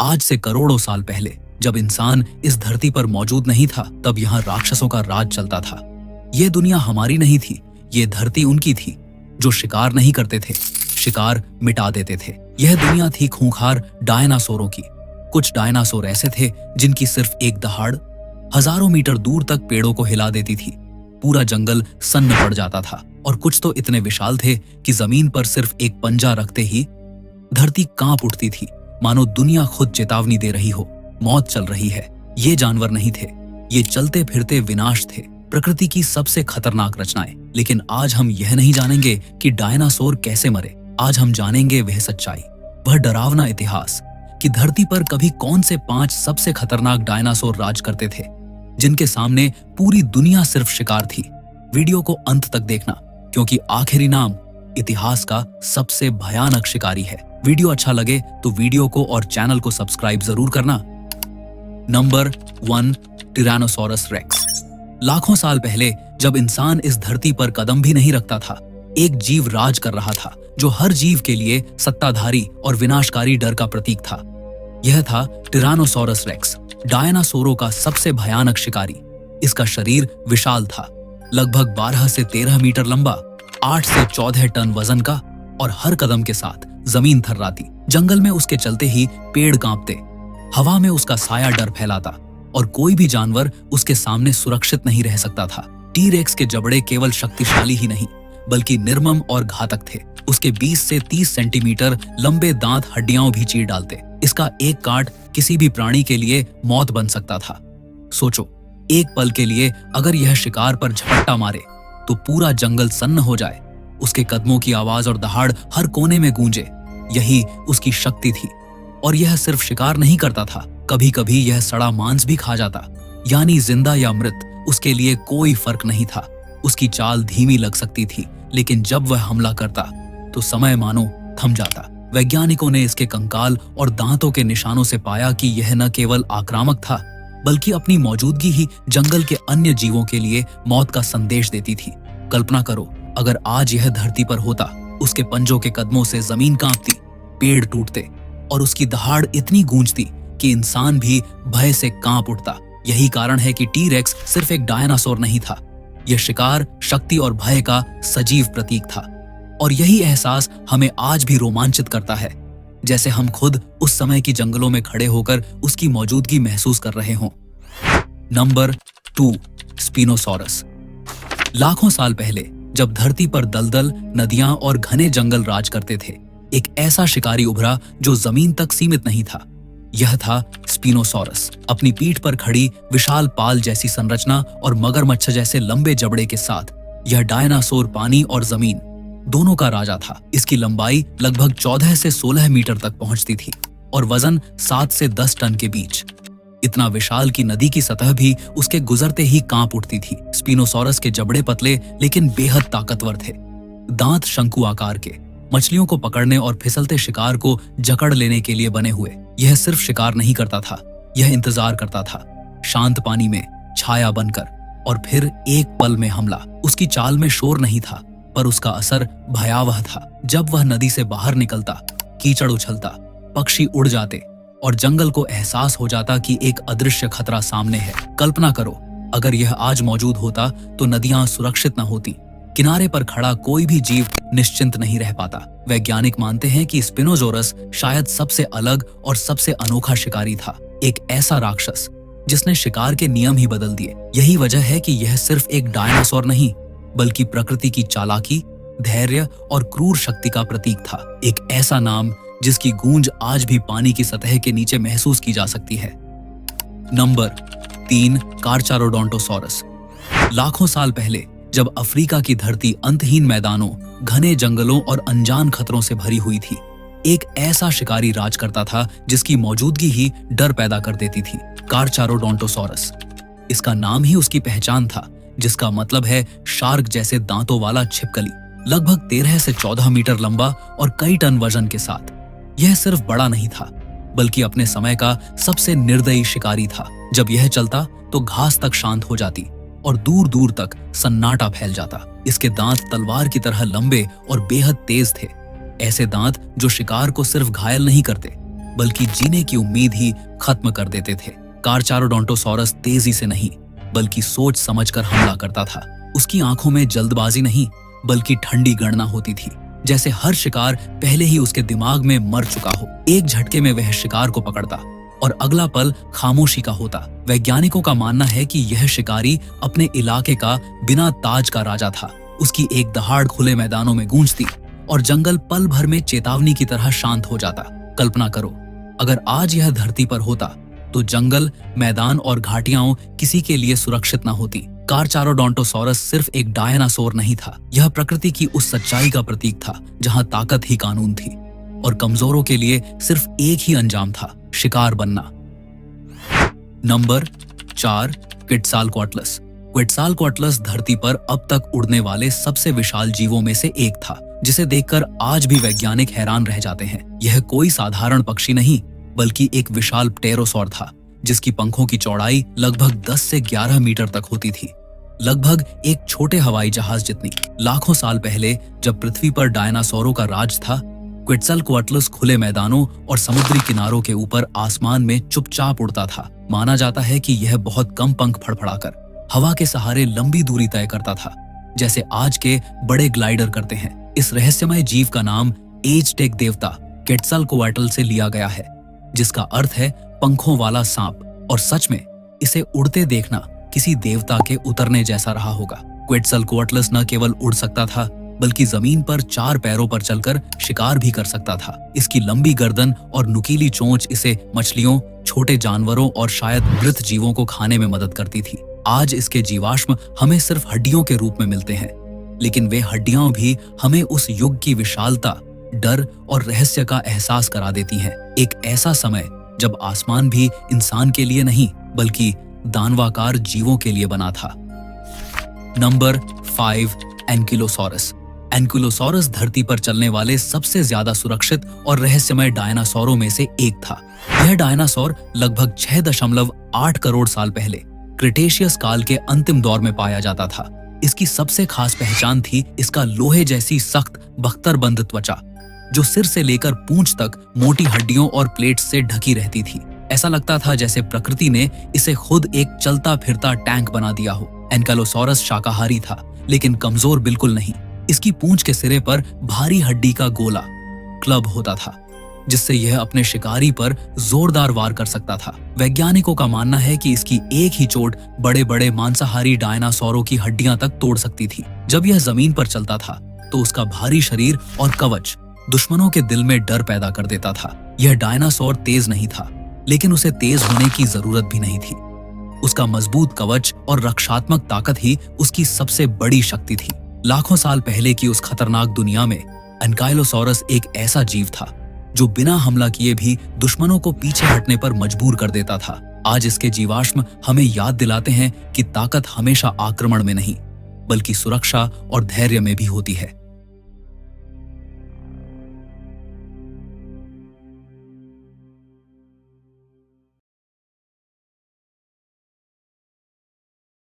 आज से करोड़ों साल पहले जब इंसान इस धरती पर मौजूद नहीं था, तब यहाँ राक्षसों का राज चलता था। ये दुनिया हमारी नहीं थी, ये धरती उनकी थी, जो शिकार नहीं करते थे, शिकार मिटा देते थे। यह दुनिया थी खूंखार डायनासोरों की। कुछ डायनासोर ऐसे थे जिनकी सिर्फ एक दहाड़ हजारों मीटर दूर तक पेड़ों को हिला देती थी, पूरा जंगल सन्न पड़ जाता था। और कुछ तो इतने विशाल थे कि जमीन पर सिर्फ एक पंजा रखते ही धरती कांप उठती थी, मानो दुनिया खुद चेतावनी दे रही हो, मौत चल रही है। ये जानवर नहीं थे, ये चलते फिरते विनाश थे, प्रकृति की सबसे खतरनाक रचनाएं। लेकिन आज हम यह नहीं जानेंगे कि डायनासोर कैसे मरे, आज हम जानेंगे वह सच्चाई, वह डरावना इतिहास कि धरती पर कभी कौन से 5 सबसे खतरनाक डायनासोर राज करते थे, जिनके सामने पूरी दुनिया सिर्फ शिकार थी। वीडियो को अंत तक देखना, क्योंकि आखिरी नाम इतिहास का सबसे भयानक शिकारी है। वीडियो अच्छा लगे तो वीडियो को और चैनल को सब्सक्राइब जरूर करना। Number 1, tyrannosaurus rex. लाखों साल पहले जब इंसान इस धरती पर कदम भी नहीं रखता था, एक जीव राज कर रहा था जो हर जीव के लिए सत्ताधारी और विनाशकारी डर का प्रतीक था। यह था टिरानोसॉरस रेक्स, डायनासोरों का सबसे भयानक शिकारी। इसका शरीर विशाल था, लगभग 12 से 13 मीटर लंबा, 8 से 14 टन वजन का, और हर कदम के साथ जमीन थर्राती। जंगल में उसके चलते ही पेड़ कांपते, हवा में उसका साया डर फैलाता, और कोई भी जानवर उसके सामने सुरक्षित नहीं रह सकता था। टी-रेक्स के जबड़े केवल शक्तिशाली ही नहीं, बल्कि निर्मम और घातक थे। उसके 20 से 30 सेंटीमीटर लंबे दांत हड्डियां भी चीर डालते। इसका एक काट किसी भी प्राणी के लिए मौत बन सकता था। सोचो, एक पल के लिए अगर यह शिकार पर झपट्टा मारे तो पूरा जंगल सन्न हो जाए। उसके कदमों की आवाज और दहाड़ हर कोने में गूंजे, यही उसकी शक्ति थी। और यह सिर्फ शिकार नहीं करता था, कभी कभी यह सड़ा मांस भी खा जाता, यानी जिंदा या मृत उसके लिए कोई फर्क नहीं था। उसकी चाल धीमी लग सकती थी, लेकिन जब वह हमला करता तो समय मानो थम जाता। वैज्ञानिकों ने इसके कंकाल और दांतों के निशानों से पाया कि यह न केवल आक्रामक था, बल्कि अपनी मौजूदगी ही जंगल के अन्य जीवों के लिए मौत का संदेश देती थी। कल्पना करो, अगर आज यह धरती पर होता, उसके पंजों के कदमों से जमीन कांपती, पेड़ टूटते, और उसकी दहाड़ इतनी गूंजती कि इंसान भी भय से कांप उठता। यही कारण है कि टी-रेक्स सिर्फ एक डायनासोर नहीं था, यह शिकार, शक्ति और भय का सजीव प्रतीक था। और यही एहसास हमें आज भी रोमांचित करता है, जैसे हम खुद उस समय की जंगलों में खड़े होकर उसकी मौजूदगी महसूस कर रहे हों। Number 2, Spinosaurus. लाखों साल पहले जब धरती पर दलदल, नदियां और घने जंगल राज करते थे, एक ऐसा शिकारी उभरा जो जमीन तक सीमित नहीं था। यह था स्पिनोसॉरस। अपनी पीठ पर खड़ी विशाल पाल जैसी संरचना और मगरमच्छ जैसे लंबे जबड़े के साथ यह डायनासोर पानी और जमीन दोनों का राजा था। इसकी लंबाई लगभग 14 से 16 मीटर तक पहुंचती थी और वजन 7 से 10 टन के बीच। इतना विशाल कि नदी की सतह भी उसके गुजरते ही कांप उठती थी। स्पिनोसॉरस के जबड़े पतले लेकिन बेहद ताकतवर थे, दांत शंकु आकार के, मछलियों को पकड़ने और फिसलते शिकार को जकड़ लेने के लिए बने हुए। यह सिर्फ शिकार नहीं करता था, यह इंतजार करता था, शांत पानी में छाया बनकर, और फिर एक पल में हमला। उसकी चाल में शोर नहीं था, पर उसका असर भयावह था। जब वह नदी से बाहर निकलता, कीचड़ उछलता, पक्षी उड़ जाते, और जंगल को एहसास हो जाता कि एक अदृश्य खतरा सामने है। कल्पना करो, अगर यह आज मौजूद होता तो नदियां सुरक्षित न होती, किनारे पर खड़ा कोई भी जीव निश्चिंत नहीं रह पाता। वैज्ञानिक मानते हैं कि स्पिनोसॉरस शायद सबसे अलग और सबसे अनोखा शिकारी था, एक ऐसा राक्षस जिसने शिकार के नियम ही बदल दिए। यही वजह है कि यह सिर्फ एक डायनासोर नहीं, बल्कि प्रकृति की चालाकी, धैर्य और क्रूर शक्ति का प्रतीक था। एक ऐसा नाम जिसकी गूंज आज भी पानी की सतह के नीचे महसूस की जा सकती है। नंबर 3, कारचारोडोंटोसॉरस। लाखों साल पहले जब अफ्रीका की धरती अंतहीन मैदानों, घने जंगलों और अनजान खतरों से भरी हुई थी, एक ऐसा शिकारी राज करता था जिसकी मौजूदगी ही डर पैदा कर देती थी, कारचारोडोंटोसॉरस। इसका नाम ही उसकी पहचान था, जिसका मतलब है शार्क जैसे दांतों वाला छिपकली। लगभग 13 से 14 मीटर लंबा और कई टन वजन के साथ यह सिर्फ बड़ा नहीं था, बल्कि अपने समय का सबसे निर्दयी शिकारी था। जब यह चलता तो घास तक शांत हो जाती और दूर दूर तक सन्नाटा फैल जाता। इसके दांत तलवार की तरह लंबे और बेहद तेज थे, ऐसे दांत जो शिकार को सिर्फ घायल नहीं करते, बल्कि जीने की उम्मीद ही खत्म कर देते थे। कारचारोडोंटोसॉरस तेजी से नहीं बल्कि सोच समझकर हमला करता था। उसकी आंखों में जल्दबाजी नहीं बल्कि ठंडी गणना होती थी, जैसे हर शिकार पहले ही उसके दिमाग में मर चुका हो। एक झटके में वह शिकार को पकड़ता और अगला पल खामोशी का होता। वैज्ञानिकों का मानना है कि यह शिकारी अपने इलाके का बिना ताज का राजा था। उसकी एक दहाड़ खुले मैदानों में गूंजती और जंगल पल भर में चेतावनी की तरह शांत हो जाता। कल्पना करो, अगर आज यह धरती पर होता तो जंगल, मैदान और घाटियां किसी के लिए सुरक्षित न होती। कारचारोडोंटोसॉरस सिर्फ एक डायनासोर नहीं था, यह प्रकृति की उस सच्चाई का प्रतीक था जहां ताकत ही कानून थी और कमजोरों के लिए सिर्फ एक ही अंजाम था, शिकार बनना। नंबर 4, क्विट्ज़ालकोअट्लस। क्विट्ज़ालकोअट्लस धरती पर अब तक उड़ने वाले सबसे विशाल जीवों में से एक था, जिसे देखकर आज भी वैज्ञानिक हैरान रह जाते हैं। यह कोई साधारण पक्षी नहीं बल्कि एक विशाल प्टेरोसॉर था, जिसकी पंखों की चौड़ाई लगभग 10 से 11 मीटर तक होती थी, लगभग एक छोटे हवाई जहाज जितनी। लाखों साल पहले जब पृथ्वी पर डायनासोरों का राज था, क्विट्ज़ालकोअट्लस खुले मैदानों और समुद्री किनारों के ऊपर आसमान में चुपचाप उड़ता था। माना जाता है कि यह बहुत कम पंख फड़फड़ाकर हवा के सहारे लंबी दूरी तय करता था, जैसे आज के बड़े ग्लाइडर करते हैं। इस रहस्यमय जीव का नाम एज़टेक देवता क्विट्ज़ालकोअट्ल से लिया गया है, जिसका अर्थ है पंखों वाला सांप। और सच में इसे उड़ते देखना किसी देवता के उतरने जैसा रहा होगा। क्विट्ज़ालकोअट्लस न केवल उड़ सकता था बल्कि जमीन पर 4 पैरों पर चलकर शिकार भी कर सकता था। इसकी लंबी गर्दन और नुकीली चोंच इसे मछलियों, छोटे जानवरों और शायद मृत जीवों को खाने में मदद करती थी। आज इसके जीवाश्म हमें सिर्फ हड्डियों के रूप में मिलते हैं, लेकिन वे हड्डियां भी हमें उस युग की विशालता, डर और रहस्य का एहसास करा देती हैं। एक ऐसा समय जब आसमान भी इंसान के लिए नहीं बल्कि दानवाकार जीवों के लिए बना था। Number 5, ankylosaurus. एंकिलोसॉरस धरती पर चलने वाले सबसे ज्यादा सुरक्षित और रहस्यमय डायनासोरों में से एक था। यह डायनासोर लगभग 6.8 करोड़ साल पहले क्रिटेशियस काल के अंतिम दौर में पाया जाता था। इसकी सबसे खास पहचान थी इसका लोहे जैसी सख्त बख्तरबंद त्वचा, जो सिर से लेकर पूंछ तक मोटी हड्डियों और प्लेट्स से ढकी रहती थी। ऐसा लगता था जैसे प्रकृति ने इसे खुद एक चलता फिरता टैंक बना दिया हो। एंकिलोसॉरस शाकाहारी था, लेकिन कमजोर बिल्कुल नहीं। इसकी पूंछ के सिरे पर भारी हड्डी का गोला क्लब होता था, जिससे यह अपने शिकारी पर जोरदार वार कर सकता था। वैज्ञानिकों का मानना है कि इसकी एक ही चोट बड़े बड़े मांसाहारी डायनासोरों की हड्डियां तक तोड़ सकती थी। जब यह जमीन पर चलता था तो उसका भारी शरीर और कवच दुश्मनों के दिल में डर पैदा कर देता था। यह डायनासोर तेज नहीं था, लेकिन उसे तेज होने की जरूरत भी नहीं थी। उसका मजबूत कवच और रक्षात्मक ताकत ही उसकी सबसे बड़ी शक्ति थी। लाखों साल पहले की उस खतरनाक दुनिया में एंकाइलोसॉरस एक ऐसा जीव था जो बिना हमला किए भी दुश्मनों को पीछे हटने पर मजबूर कर देता था। आज इसके जीवाश्म हमें याद दिलाते हैं कि ताकत हमेशा आक्रमण में नहीं बल्कि सुरक्षा और धैर्य में भी होती है।